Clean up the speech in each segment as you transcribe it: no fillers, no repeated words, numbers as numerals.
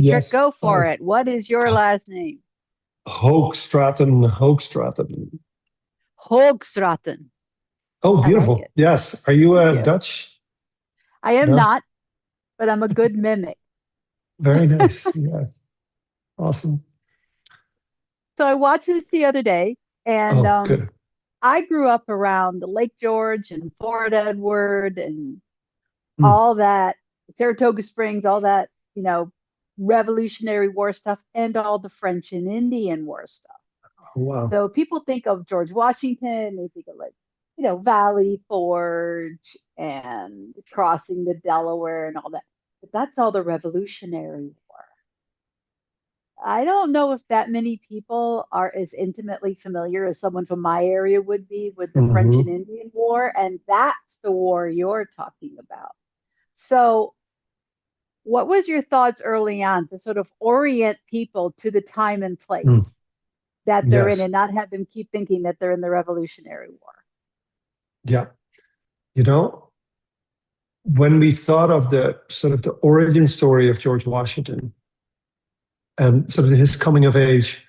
Diederik, Yes. go for it. What is your last name? Hoogstraten. Hoogstraten. Oh, I like beautiful. it. Yes. Are you Thank you. Dutch? I am No? not, but I'm a good mimic. Very nice. Yes. Awesome. So I watched this the other day, and Oh, good. I grew up around Lake George and Fort Edward and Mm. all that, Saratoga Springs, all that, you know, Revolutionary War stuff, and all the French and Indian War stuff. Oh, wow. So people think of George Washington, they think of like, Valley Forge and crossing the Delaware and all that. But that's all the Revolutionary War. I don't know if that many people are as intimately familiar as someone from my area would be with the French and Hmm. Indian War. And that's the war you're talking about. So, what was your thoughts early on to sort of orient people to the time and Mm. place that they're in and Yes. not have them keep thinking that they're in the Revolutionary War? Yeah. You know, when we thought of the sort of the origin story of George Washington and sort of his coming of age,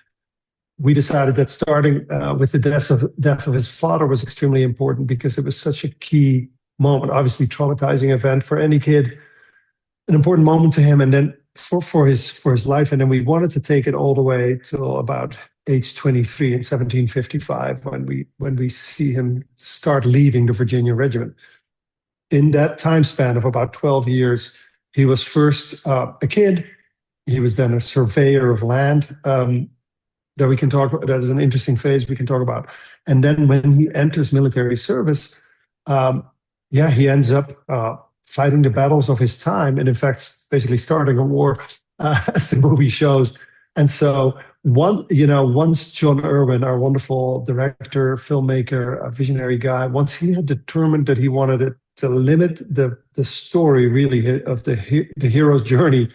we decided that starting with the death of his father was extremely important because it was such a key moment, obviously traumatizing event for any kid, an important moment to him, and then for his life. And then we wanted to take it all the way till about age 23 in 1755 when we see him start leading the Virginia Regiment. In that time span of about 12 years, he was first a kid. He was then a surveyor of land. That we can talk about. That is an interesting phase we can talk about. And then when he enters military service, um, yeah, he ends up fighting the battles of his time, and in fact, basically starting a war, as the movie shows. And so, once John Erwin, our wonderful director, filmmaker, a visionary guy, once he had determined that he wanted it to limit the story really of the hero's journey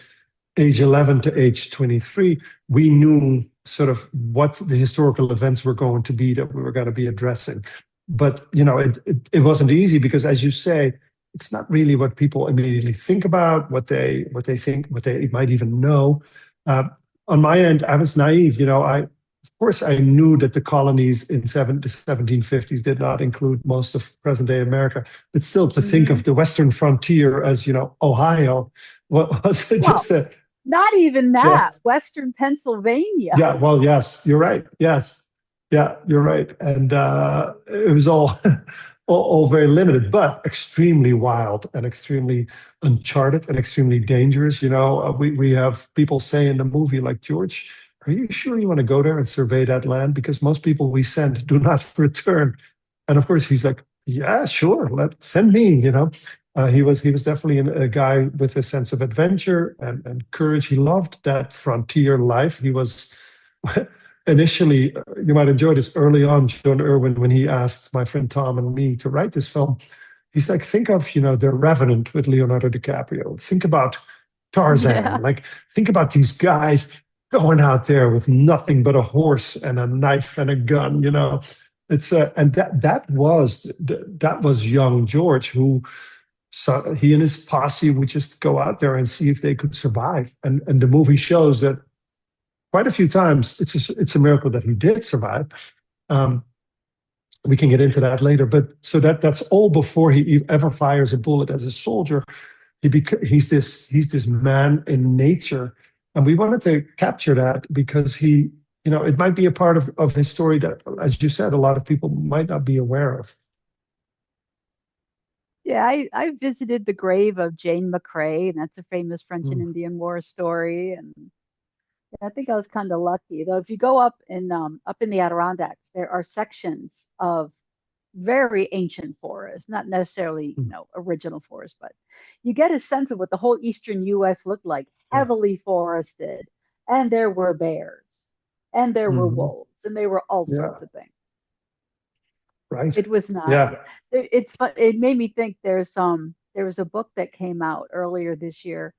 age 11 to age 23, we knew sort of what the historical events were going to be that we were going to be addressing. But, it wasn't easy because, as you say, it's not really what people immediately think about, what they think, what they might even know. Uh, on my end, I was naive. Of course, I knew that the colonies in the 1750s did not include most of present day America, but still to think Mm-hmm. of the Western frontier as, Ohio, was Well, just a, not even yeah, that. Western Pennsylvania. yeah. Well, yes, you're right. Yes, yeah, you're right. And it was all, all very limited, but extremely wild and extremely uncharted and extremely dangerous. We have people say in the movie, like, George, are you sure you want to go there and survey that land? Because most people we send do not return. And of course, he's like, yeah, sure, send me. He was definitely a guy with a sense of adventure and courage. He loved that frontier life. He was initially, you might enjoy this, early on, John Irwin, when he asked my friend Tom and me to write this film. He's like, think of, The Revenant with Leonardo DiCaprio. Think about Tarzan. Yeah. Like, think about these guys going out there with nothing but a horse and a knife and a gun. It's and that was young George, who, so he and his posse would just go out there and see if they could survive. And the movie shows that quite a few times it's a miracle that he did survive. Um, we can get into that later, but so that's all before he ever fires a bullet as a soldier. He's this man in nature, and we wanted to capture that because it might be a part of his story that, as you said, a lot of people might not be aware of. Yeah, I visited the grave of Jane McCrae, and that's a famous French and Mm, Indian War story. And yeah, I think I was kind of lucky. Though if you go up in the Adirondacks, there are sections of very ancient forest, not necessarily, mm, original forest, but you get a sense of what the whole eastern US looked like, yeah. heavily forested. And there were bears, and there were Hmm. wolves, and there were all Yeah. sorts of things. Right. It was not. Yeah. It's fun. It made me think. There was a book that came out earlier this year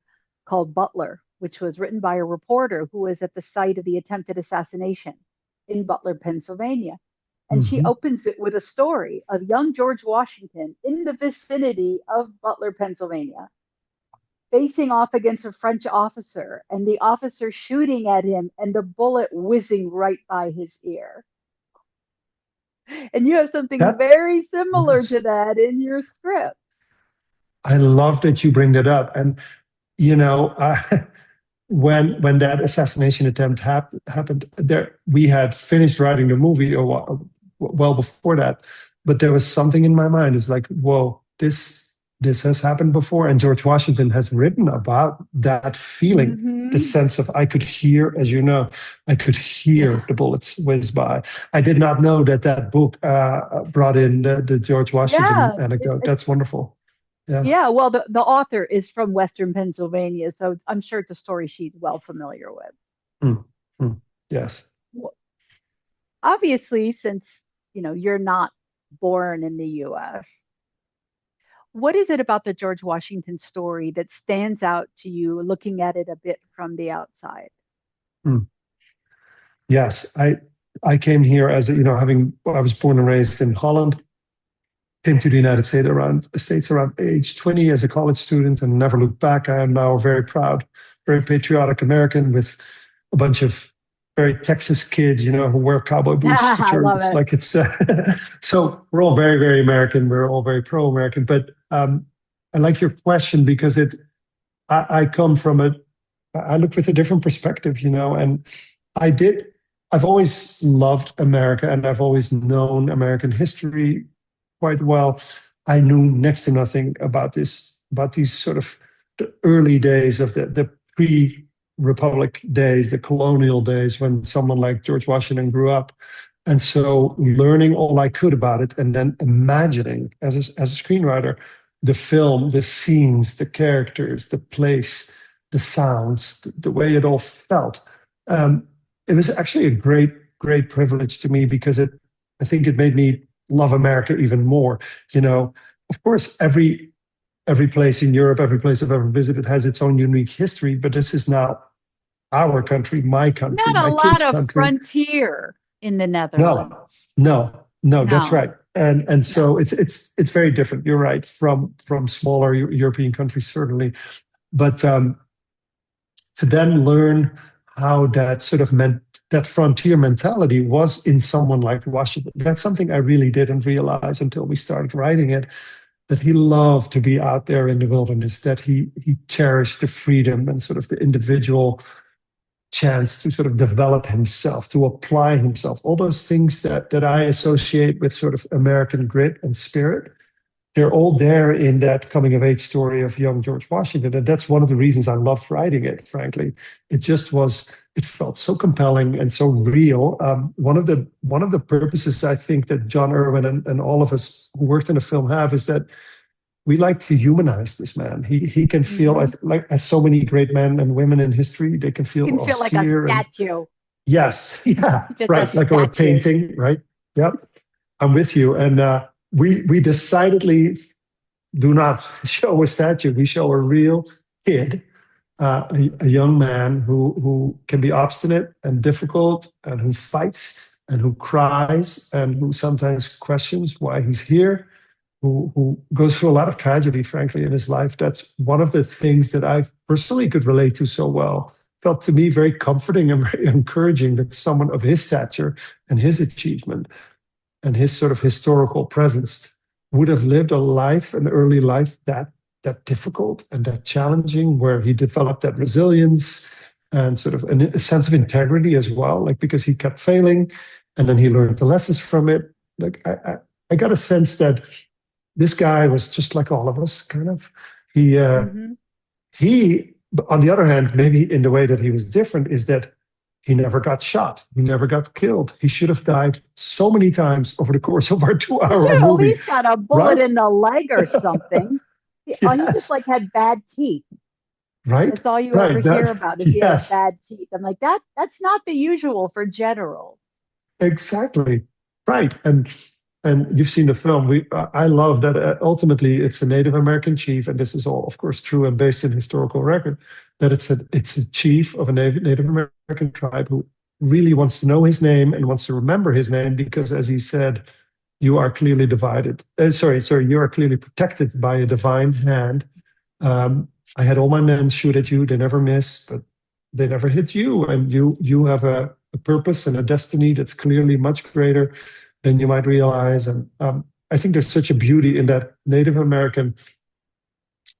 called Butler, which was written by a reporter who was at the site of the attempted assassination in Butler, Pennsylvania. And she Hmm. opens it with a story of young George Washington in the vicinity of Butler, Pennsylvania, facing off against a French officer, and the officer shooting at him, and the bullet whizzing right by his ear. And you have something That, very similar to yes. that in your script. I love that you bring that up. And, you know, when that assassination attempt happened, there we had finished writing the movie well before that, but there was something in my mind. It's like, whoa, this has happened before, and George Washington has written about that feeling, the Mm-hmm. sense of I could hear, as you know, I could hear Yeah. the bullets whiz by. I did not know that that book brought in the George Washington Yeah. anecdote. That's wonderful. Yeah. Yeah. Well, the author is from Western Pennsylvania, so I'm sure it's a story she's well familiar with. Mm, mm, yes. Well, obviously, since you're not born in the US, what is it about the George Washington story that stands out to you looking at it a bit from the outside? Mm. Yes, I came here as having I was born and raised in Holland, came to the United States around age 20 as a college student and never looked back. I am now a very proud, very patriotic American with a bunch of very Texas kids, who wear cowboy boots to I church. love It's it. like it's so we're all very, very American. We're all very pro-American. But I like your question because I come from I look with a different perspective, and I did. I've always loved America and I've always known American history quite well. I knew next to nothing about these sort of the early days of the pre-republic days, the colonial days when someone like George Washington grew up. And so learning all I could about it and then imagining as a screenwriter, the film, the scenes, the characters, the place, the sounds, the way it all felt. It was actually a great privilege to me because I think it made me love America even more. Of course, every place in Europe, every place I've ever visited has its own unique history, but this is now our country, Not a my lot kids' of country. frontier in the No, Netherlands. no, that's No, right. And so no. it's very different. You're right from smaller European countries certainly, but to then learn how that sort of meant that frontier mentality was in someone like Washington. That's something I really didn't realize until we started writing it, that he loved to be out there in the wilderness, that he cherished the freedom and sort of the individual chance to sort of develop himself, to apply himself, all those things that I associate with sort of American grit and spirit. They're all there in that coming of age story of young George Washington. And that's one of the reasons I loved writing it, frankly. It felt so compelling and so real. One of the purposes I think that John Erwin and all of us who worked in the film have is that we like to humanize this man. He can feel Hmm. like as so many great men and women in history, they can You feel can feel like a austere and statue, yes, yeah, just a right, like or a statue. painting, right? Yep, I'm with you. And we decidedly do not show a statue. We show a real kid, a young man who can be obstinate and difficult, and who fights and who cries and who sometimes questions why he's here. Who goes through a lot of tragedy, frankly, in his life. That's one of the things that I personally could relate to so well. Felt to me very comforting and very encouraging that someone of his stature and his achievement and his sort of historical presence would have lived a life, an early life that difficult and that challenging, where he developed that resilience and sort of a sense of integrity as well, like because he kept failing and then he learned the lessons from it. Like I got a sense that this guy was just like all of us, kind of. He Hmm. he, on the other hand, maybe in the way that he was different is that he never got shot. He never got killed. He should have died so many times over the course of our He 2 hour should have at movie, least got a bullet right? in the leg or something. He just Yes, like had bad teeth. right, That's all you ever right. hear That about is he has yes, bad teeth. I'm like, that's not the usual for generals. exactly, right. And you've seen the film. I love that ultimately it's a Native American chief, and this is all, of course, true and based in historical record. That it's a chief of a Native American tribe who really wants to know his name and wants to remember his name because, as he said, you are clearly divided. Sorry, you are clearly protected by a divine hand. Um, I had all my men shoot at you. They never miss, but they never hit you. And you have a purpose and a destiny that's clearly much greater than you might realize. And I think there's such a beauty in that Native American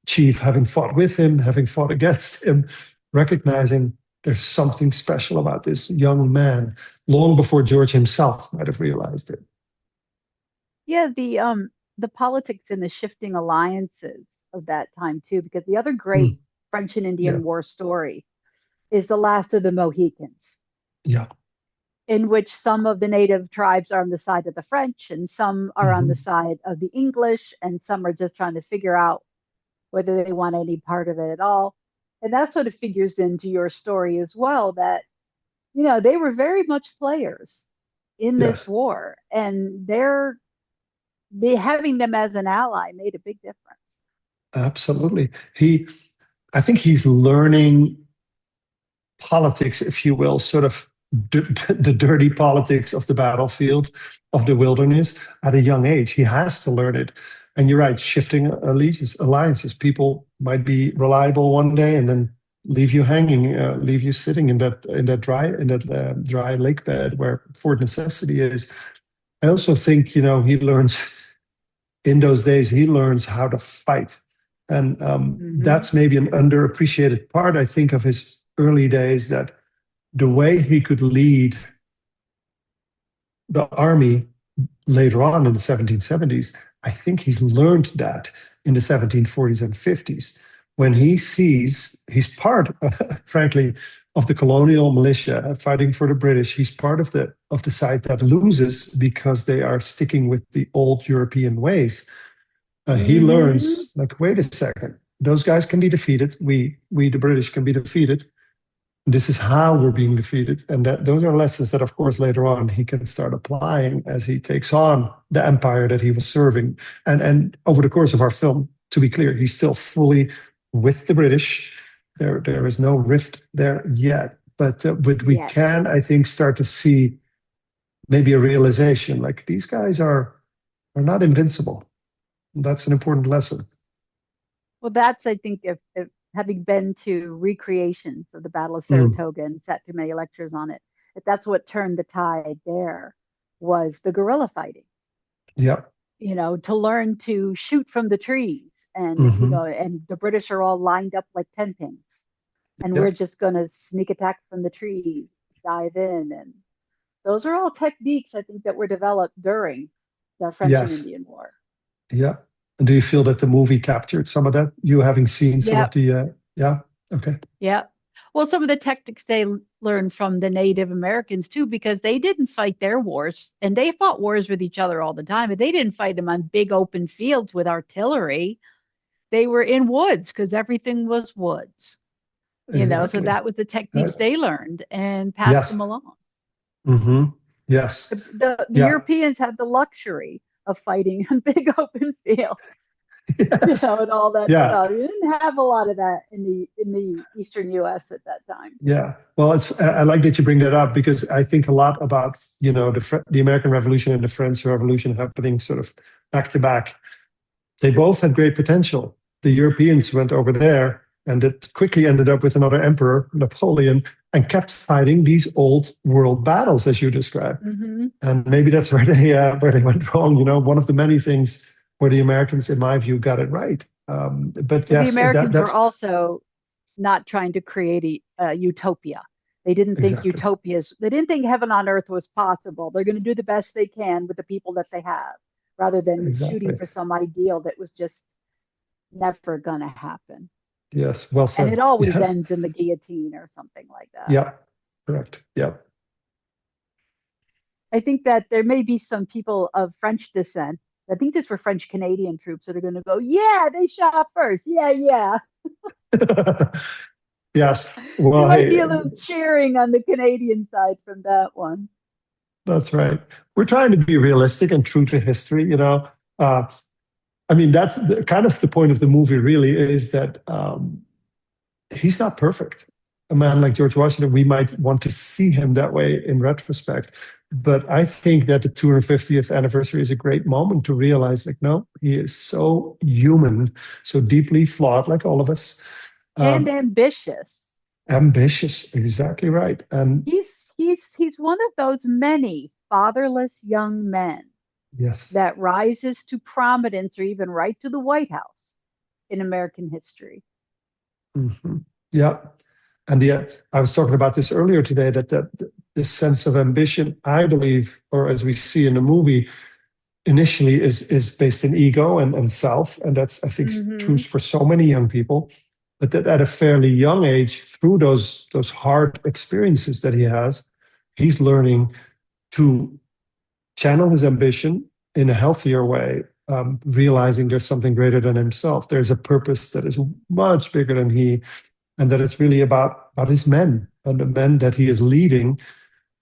chief, having fought with him, having fought against him, recognizing there's something special about this young man long before George himself might have realized it. Yeah, the politics and the shifting alliances of that time too, because the other great Mm, French and yeah, Indian War story is the last of the Mohicans, yeah. in which some of the native tribes are on the side of the French and some are on the Hmm. side of the English, and some are just trying to figure out whether they want any part of it at all. And that sort of figures into your story as well, that, they were very much players in this Yes, war, and having them as an ally made a big difference. absolutely. I think he's learning politics, if you will, sort of the dirty politics of the battlefield, of the wilderness at a young age. He has to learn it. And you're right, shifting alliances. People might be reliable one day and then leave you hanging, leave you sitting in that dry lake bed where Fort Necessity is. I also think he learns in those days. He learns how to fight, and Mm-hmm. that's maybe an underappreciated part, I think, of his early days. That the way he could lead the army later on in the 1770s, I think he's learned that in the 1740s and 50s when he sees he's part, frankly, of the colonial militia fighting for the British. He's part of the side that loses because they are sticking with the old European ways. He Mm-hmm. learns, like, wait a second, those guys can be defeated. We the British can be defeated. This is how we're being defeated. And those are lessons that, of course, later on he can start applying as he takes on the empire that he was serving. And over the course of our film, to be clear, he's still fully with the British. There is no rift there yet. But we Yes. can, I think, start to see maybe a realization like these guys are not invincible. That's an important lesson. Well, that's, I think, if having been to recreations of the Battle of Mm, Saratoga and sat through many lectures on it, if that's what turned the tide there, was the guerrilla fighting. yeah. To learn to shoot from the trees, and Hmm. and the British are all lined up like 10 pins, and we're Yep. just going to sneak attack from the trees, dive in. And those are all techniques, I think, that were developed during the French and Yes. Indian War. Yeah. And do you feel that the movie captured some of that? You having seen some of Yep. the, yeah. Okay. Yep. Well, some of the tactics they learned from the Native Americans too, because they didn't fight their wars, and they fought wars with each other all the time, but they didn't fight them on big open fields with artillery. They were in woods because everything was woods. So Exactly. that was the Uh, techniques they learned and passed them yes. along. Hmm. Yes. The Yeah. Europeans had the luxury of fighting on big open fields, Yes. and all that Yeah. stuff. You didn't have a lot of that in the eastern U.S. at that time. Yeah. Well, I like that you bring that up because I think a lot about, the American Revolution and the French Revolution happening sort of back to back. They both had great potential. The Europeans went over there and it quickly ended up with another emperor, Napoleon, and kept fighting these old world battles, as you described. Mm-hmm. And maybe that's where they went wrong. One of the many things where the Americans, in my view, got it right. But Well, the yes, Americans were that's also not trying to create a utopia. They didn't think exactly, utopias, they didn't think heaven on earth was possible. They're going to do the best they can with the people that they have, rather than shooting exactly. for some ideal that was just never going to happen. Yes, well And it said. always Yes, ends in the guillotine or something like that. yeah, correct. Yeah, I think that there may be some people of French descent. I think this were French Canadian troops that are going to go, yeah, they shot first. Yeah, yeah. yes. There Well, might be hey, a little cheering on the Canadian side from that one. that's right. We're trying to be realistic and true to history. Uh, I mean, that's kind of the point of the movie. Really, is that he's not perfect. a man like George Washington, we might want to see him that way in retrospect. But I think that the 250th anniversary is a great moment to realize, like, no, he is so human, so deeply flawed, like all of us. And Um, ambitious. Ambitious, exactly right. And He's one of those many fatherless young men yes, that rises to prominence or even right to the White House in American history. hmm, yeah. And yet, I was talking about this earlier today that this sense of ambition, I believe, or as we see in the movie, initially is based in ego and self, and that's I think true Mm-hmm. for so many young people. But that at a fairly young age, through those hard experiences that he has, he's learning to channel his ambition in a healthier way, realizing there's something greater than himself. There's a purpose that is much bigger than he, and that it's really about his men and the men that he is leading.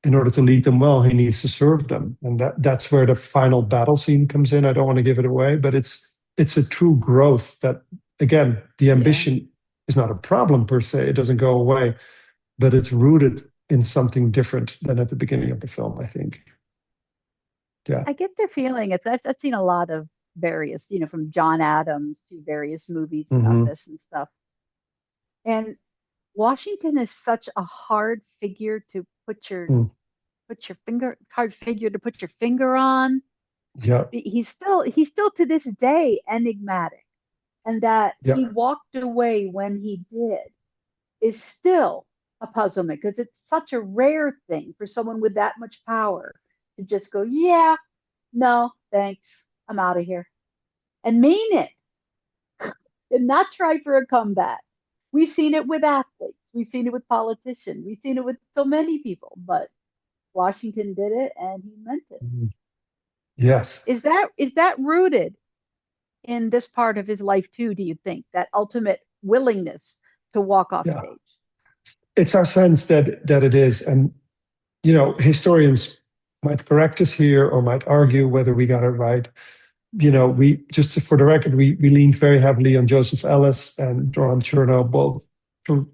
In order to lead them well, he needs to serve them, and that's where the final battle scene comes in. I don't want to give it away, but it's a true growth. That again, the Yeah. ambition is not a problem per se; it doesn't go away, but it's rooted in something different than at the beginning of the film, I think. Yeah. I get the feeling I've seen a lot of various, from John Adams to various movies about Hmm. this and stuff. And Washington is such a hard figure to hard figure to put your finger on. Yeah. He's still to this day enigmatic. And that Yeah. he walked away when he did is still a puzzlement because it's such a rare thing for someone with that much power to just go, yeah, no, thanks, I'm out of here, and mean it and not try for a comeback. We've seen it with athletes, we've seen it with politicians, we've seen it with so many people, but Washington did it and he meant it. Mhm. Yes. Is that rooted in this part of his life too, do you think? That ultimate willingness to walk off Yeah. stage? It's our sense that it is, and historians might correct us here or might argue whether we got it right. We just for the record, we leaned very heavily on Joseph Ellis and John Chernow, both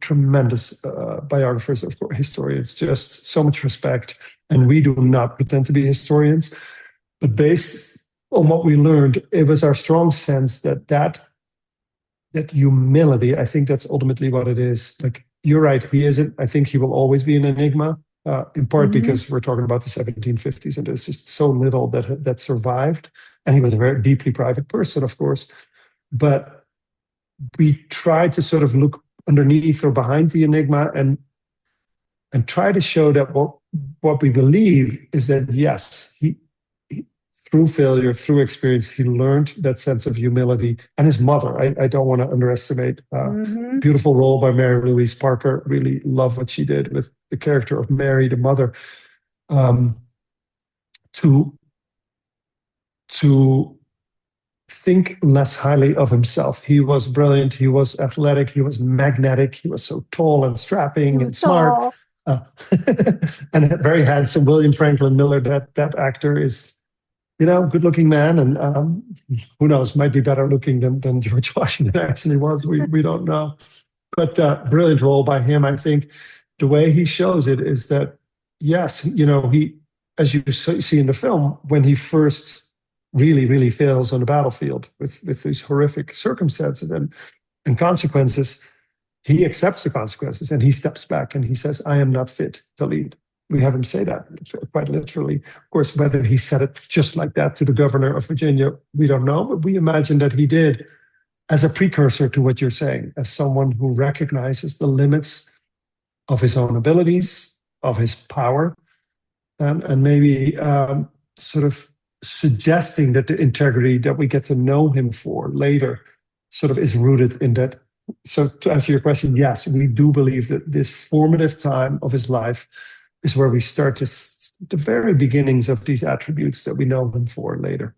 tremendous biographers of historians. Just so much respect, and we do not pretend to be historians, but based on what we learned, it was our strong sense that humility. I think that's ultimately what it is. Like you're right, he isn't. I think he will always be an enigma. In part Mm-hmm. because we're talking about the 1750s, and there's just so little that survived. And he was a very deeply private person, of course. But we try to sort of look underneath or behind the enigma and try to show that what we believe is that yes, he through failure, through experience, he learned that sense of humility. And his mother, I don't want to underestimate. Mm-hmm. Beautiful role by Mary-Louise Parker. Really love what she did with the character of Mary, the mother, um, to to think less highly of himself. He was brilliant. He was athletic. He was magnetic. He was so tall and He strapping was and smart, tall. uh, and very handsome. William Franklyn-Miller, that actor is, good looking man, and who knows, might be better looking than George Washington actually was. We don't know, but brilliant role by him. I think the way he shows it is that yes, he, as you see in the film, when he first really fails on the battlefield with these horrific circumstances and consequences, he accepts the consequences and he steps back and he says, I am not fit to lead. We have him say that quite literally. Of course, whether he said it just like that to the governor of Virginia, we don't know, but we imagine that he did as a precursor to what you're saying, as someone who recognizes the limits of his own abilities, of his power, and maybe sort of suggesting that the integrity that we get to know him for later sort of is rooted in that. So to answer your question, yes, we do believe that this formative time of his life is where we start to the very beginnings of these attributes that we know him for later.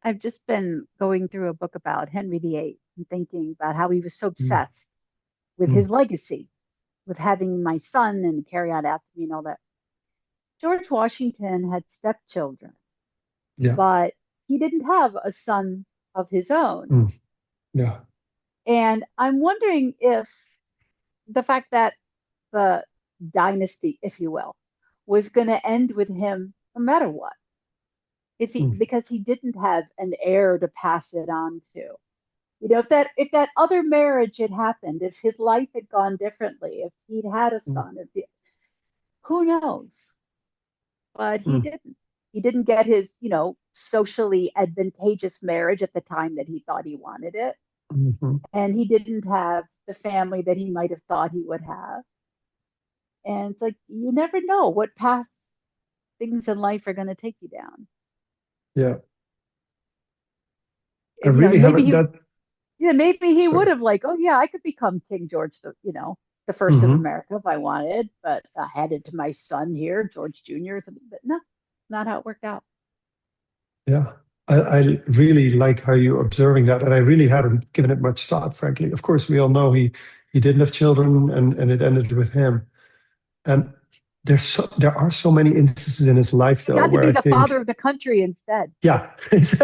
I've just been going through a book about Henry VIII and thinking about how he was so Mm, obsessed with mm, his legacy, with having my son and carry out after me and all that. George Washington had stepchildren, yeah. but he didn't have a son of his own. Mm, yeah. And I'm wondering if the fact that the dynasty, if you will, was going to end with him no matter what. If he, mm, because he didn't have an heir to pass it on to. You know, if that other marriage had happened, if his life had gone differently, if he'd had a mm, son, who knows? But he mm, didn't. He didn't get his, socially advantageous marriage at the time that he thought he wanted it. mhm. And he didn't have the family that he might have thought he would have. And it's like, you never know what path things in life are going to take you down. Yeah, I And, really maybe haven't he, that. maybe he would Sorry. have like, oh yeah, I could become King George, the first of Hmm. America if I wanted, but I had it to my son here, George Jr. or something. But no, not how it worked out. Yeah, I really like how you're observing that, and I really hadn't given it much thought, frankly. Of course, we all know he didn't have children, and it ended with him. And there are so many instances in his life, He though, got to where be I the father think, of the country instead. yeah, it's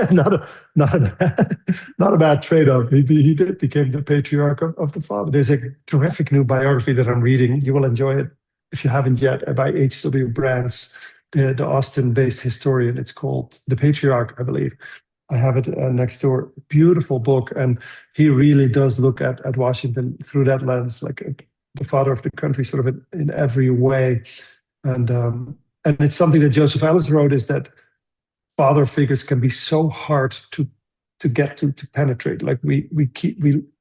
not a bad trade-off. He did became the patriarch of the father. There's a Yep. terrific new biography that I'm reading. You will enjoy it if you haven't yet, by H.W. Brands, the Austin-based historian. It's called The Patriarch, I believe. I have it next door. Beautiful book, and he really does look at Washington through that lens, like the father of the country, sort of in every way. And it's something that Joseph Ellis wrote, is that father figures can be so hard to get to penetrate. Like we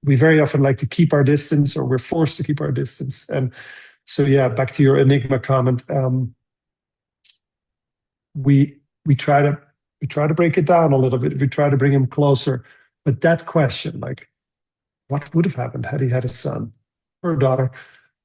very often like to keep our distance, or we're forced to keep our distance. And so yeah, back to your enigma comment. We try to break it down a little bit. We try to bring him closer. But that question, like, what would have happened had he had a son or a daughter?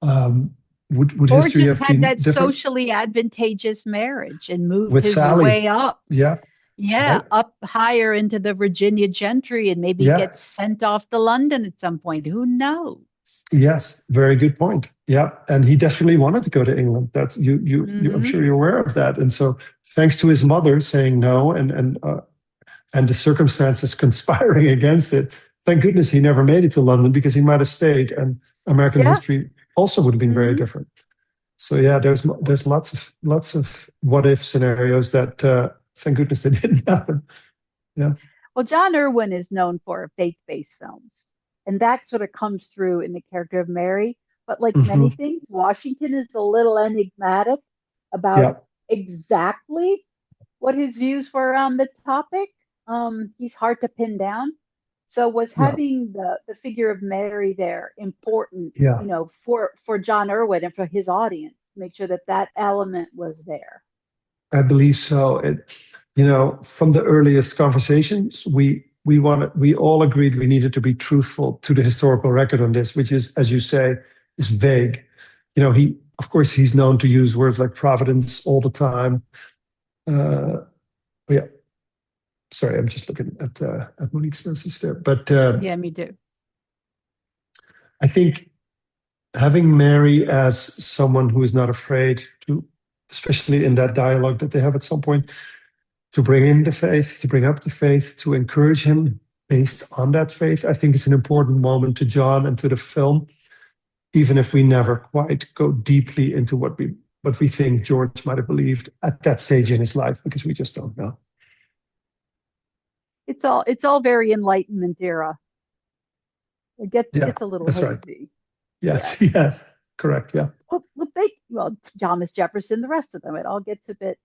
Um, would Or history just have had been that different socially advantageous marriage and moved with his Sally? way up. Yeah, Yeah, right. up higher into the Virginia gentry and maybe Yeah, gets sent off to London at some point. Who knows? yes, very good point. Yeah, and he desperately wanted to go to England. That's you. I'm Hmm. sure you're aware of that. And so, thanks to his mother saying no, and the circumstances conspiring against it, thank goodness he never made it to London, because he might have stayed, and American Yeah. history also would have been very Hmm. different. So yeah, there's lots of what if scenarios that thank goodness they didn't happen. Yeah. Well, John Erwin is known for faith-based films, and that sort of comes through in the character of Mary. But like many Hmm. things, Washington is a little enigmatic about Yeah, exactly what his views were on the topic. He's hard to pin down. So was yeah, having the figure of Mary there important, yeah. for John Erwin and for his audience, make sure that that element was there. I believe so. From the earliest conversations, we all agreed we needed to be truthful to the historical record on this, which is, as you say, is vague. He, of course, he's known to use words like providence all the time. Uh, yeah, sorry, I'm just looking at Monique's message there. But Yeah, me too. I think having Mary as someone who is not afraid to, especially in that dialogue that they have at some point, to bring in the faith, to bring up the faith, to encourage him based on that faith, I think is an important moment to John and to the film, even if we never quite go deeply into what we think George might have believed at that stage in his life, because we just don't know. It's all very Enlightenment era. It Yeah, gets a little that's right. hazy. Yeah. Yes, yes, correct. Yeah, Well, Thomas Jefferson, the rest of them, it all gets a bit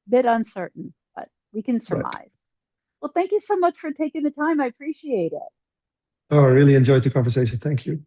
uncertain, but we can right. surmise. Well, thank you so much for taking the time. I appreciate it. Oh, I really enjoyed the conversation. Thank you.